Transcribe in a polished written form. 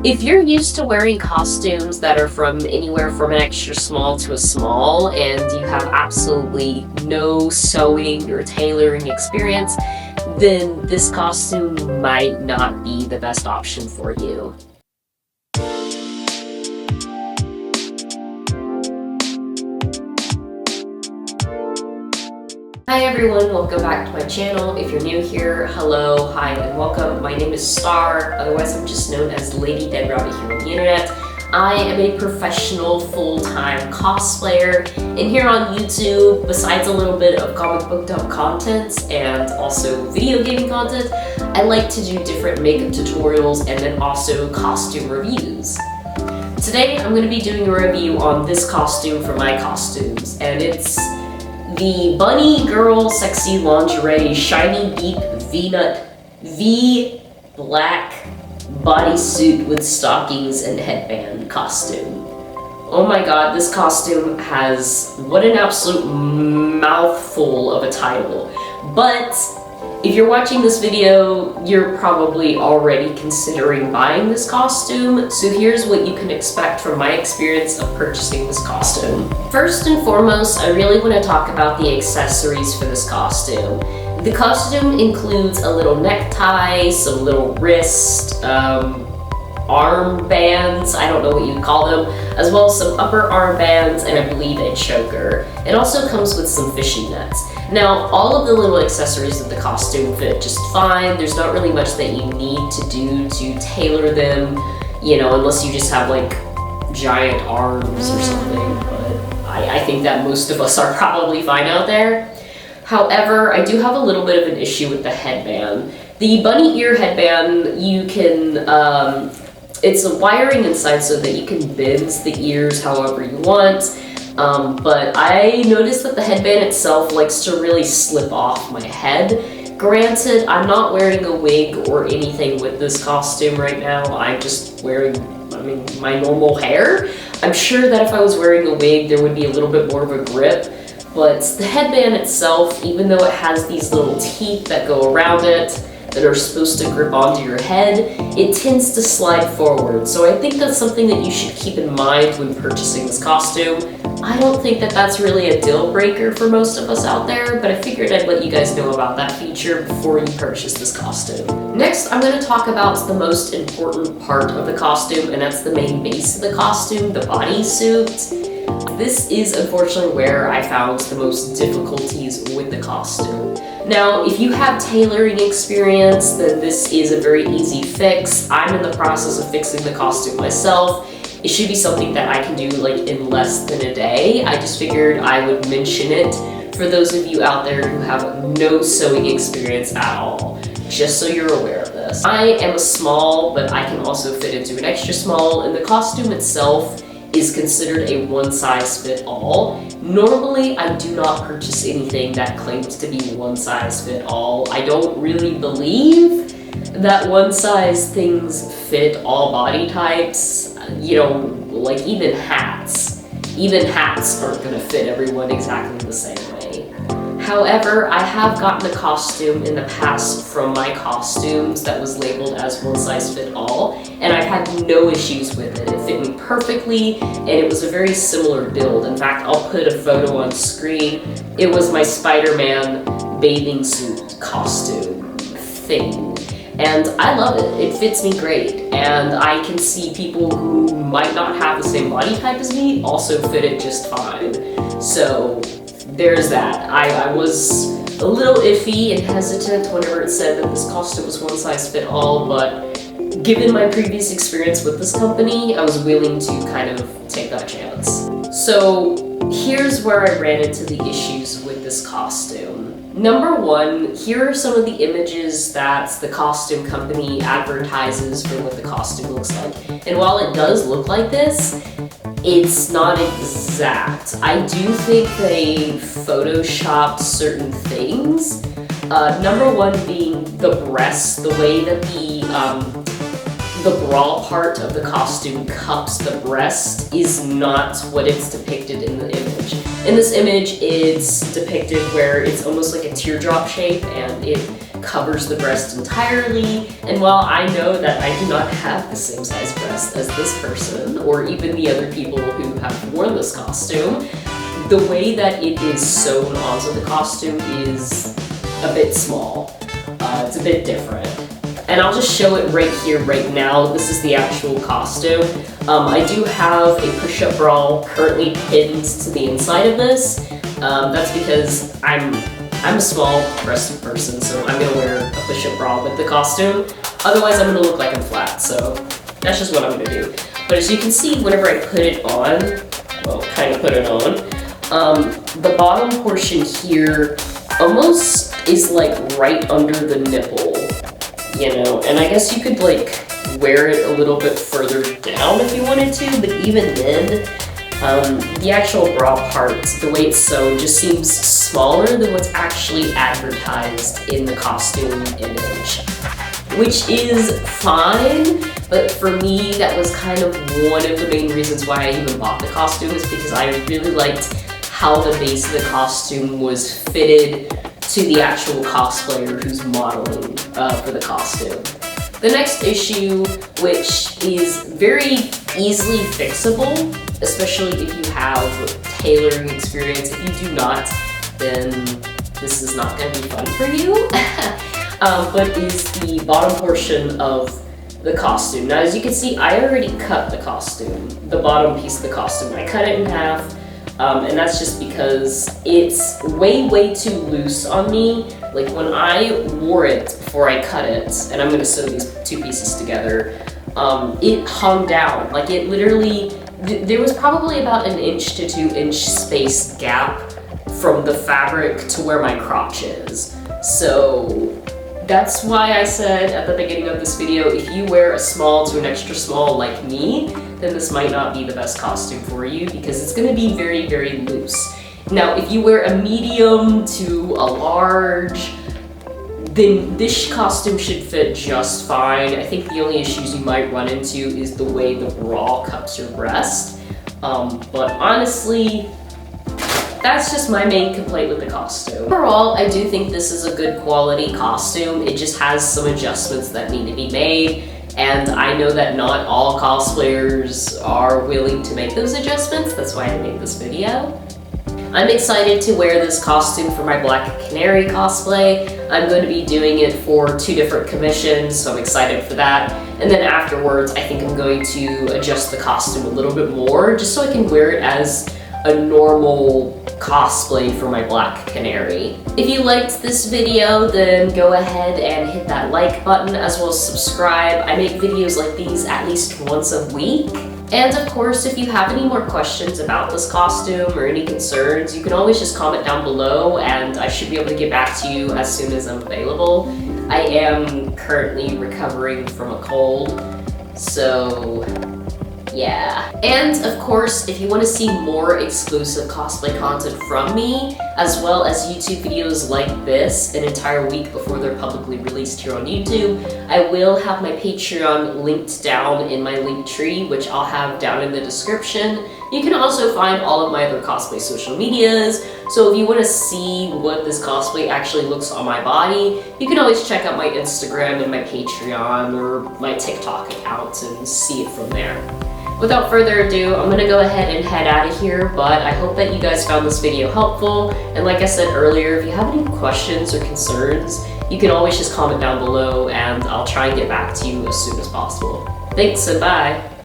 If you're used to wearing costumes that are from anywhere from an extra small to a small, and you have absolutely no sewing or tailoring experience, then this costume might not be the best option for you. Hi everyone, welcome back to my channel. If you're new here, hello, hi, and welcome. My name is Star, otherwise I'm just known as Lady Dead Rabbit here on the internet. I am a professional full-time cosplayer, and here on YouTube, besides a little bit of comic book dump content and also video gaming content, I like to do different makeup tutorials and then also costume reviews. Today I'm going to be doing a review on this costume from Miccostumes, and it's the Bunny Girl Sexy Lingerie Shiny Deep V-Nut V-Black Bodysuit with stockings and headband costume. Oh my god, this costume has what an absolute mouthful of a title. But if you're watching this video, you're probably already considering buying this costume, so here's what you can expect from my experience of purchasing this costume. First and foremost, I really want to talk about the accessories for this costume. The costume includes a little necktie, some little wrist, arm bands, I don't know what you'd call them, as well as some upper arm bands and I believe a choker. It also comes with some fishing nets. Now, all of the little accessories of the costume fit just fine. There's not really much that you need to do to tailor them, you know, unless you just have like giant arms or something, but I think that most of us are probably fine out there. However, I do have a little bit of an issue with the headband. The bunny ear headband, you can, it's a wiring inside so that you can bend the ears however you want. But I noticed that the headband itself likes to really slip off my head. Granted, I'm not wearing a wig or anything with this costume right now. I'm just wearing, my normal hair. I'm sure that if I was wearing a wig, there would be a little bit more of a grip. But the headband itself, even though it has these little teeth that go around it, that are supposed to grip onto your head, it tends to slide forward. So I think that's something that you should keep in mind when purchasing this costume. I don't think that that's really a deal breaker for most of us out there, but I figured I'd let you guys know about that feature before you purchase this costume. Next, I'm going to talk about the most important part of the costume, and that's the main base of the costume, the bodysuit. This is unfortunately where I found the most difficulties with the costume. Now, if you have tailoring experience, then this is a very easy fix. I'm in the process of fixing the costume myself. It should be something that I can do like in less than a day. I just figured I would mention it for those of you out there who have no sewing experience at all, just so you're aware of this. I am a small, but I can also fit into an extra small, and the costume itself is considered a one-size-fit-all. Normally, I do not purchase anything that claims to be one-size-fit-all. I don't really believe that one-size things fit all body types. You know, like even hats. Even hats aren't gonna fit everyone exactly the same way. However, I have gotten a costume in the past from Miccostumes that was labeled as one-size-fit-all, and I've had no issues with it. It fit me perfectly, and it was a very similar build. In fact, I'll put a photo on screen. It was my Spider-Man bathing suit costume thing. And I love it. It fits me great. And I can see people who might not have the same body type as me also fit it just fine. So there's that. I was a little iffy and hesitant whenever it said that this costume was one size fit all, but given my previous experience with this company, I was willing to kind of take that chance. So here's where I ran into the issues with this costume. Number one, here are some of the images that the costume company advertises for what the costume looks like. And while it does look like this, it's not exact. I do think they photoshopped certain things. Number one being the breasts, the way that the bra part of the costume cups the breast is not what it's depicted in the image. In this image, it's depicted where it's almost like a teardrop shape, and it covers the breast entirely, and while I know that I do not have the same size breast as this person, or even the other people who have worn this costume, the way that it is sewn onto the costume is a bit small. It's a bit different. And I'll just show it right here, right now. This is the actual costume. I do have a push-up bra currently pinned to the inside of this. That's because I'm a small breasted person, so I'm gonna wear a push-up bra with the costume. Otherwise, I'm gonna look like I'm flat, so that's just what I'm gonna do. But as you can see, whenever I put it on, well, kind of put it on, the bottom portion here almost is like right under the nipple, you know, and I guess you could like wear it a little bit further down if you wanted to, but even then, the actual bra part, the way it's sewn, just seems smaller than what's actually advertised in the costume image, which is fine, but for me, that was kind of one of the main reasons why I even bought the costume, is because I really liked how the base of the costume was fitted to the actual cosplayer who's modeling for the costume. The next issue, which is very easily fixable, especially if you have tailoring experience. If you do not, then this is not going to be fun for you, but is the bottom portion of the costume. Now, as you can see, I already cut the costume, the bottom piece of the costume. I cut it in half. And that's just because it's way too loose on me. Like when I wore it before I cut it, and I'm gonna sew these two pieces together, it hung down. Like it literally, there was probably about an 1 to 2 inch space gap from the fabric to where my crotch is. So that's why I said at the beginning of this video, if you wear a small to an extra small like me, then this might not be the best costume for you because it's going to be very loose. Now, if you wear a medium to a large, then this costume should fit just fine. I think the only issues you might run into is the way the bra cups your breast. But honestly, that's just my main complaint with the costume. Overall, I do think this is a good quality costume. It just has some adjustments that need to be made. And I know that not all cosplayers are willing to make those adjustments. That's why I made this video. I'm excited to wear this costume for my Black Canary cosplay. I'm going to be doing it for 2 different commissions, so I'm excited for that. And then afterwards, I think I'm going to adjust the costume a little bit more, just so I can wear it as a normal cosplay for my Black Canary. If you liked this video, then go ahead and hit that like button as well as subscribe. I make videos like these at least once a week. And of course, if you have any more questions about this costume or any concerns, you can always just comment down below and I should be able to get back to you as soon as I'm available. I am currently recovering from a cold, so yeah. And of course, if you want to see more exclusive cosplay content from me, as well as YouTube videos like this an entire week before they're publicly released here on YouTube, I will have my Patreon linked down in my link tree, which I'll have down in the description. You can also find all of my other cosplay social medias, so if you want to see what this cosplay actually looks on my body, you can always check out my Instagram and my Patreon or my TikTok accounts and see it from there. Without further ado, I'm gonna go ahead and head out of here, but I hope that you guys found this video helpful. And like I said earlier, if you have any questions or concerns, you can always just comment down below and I'll try and get back to you as soon as possible. Thanks and bye.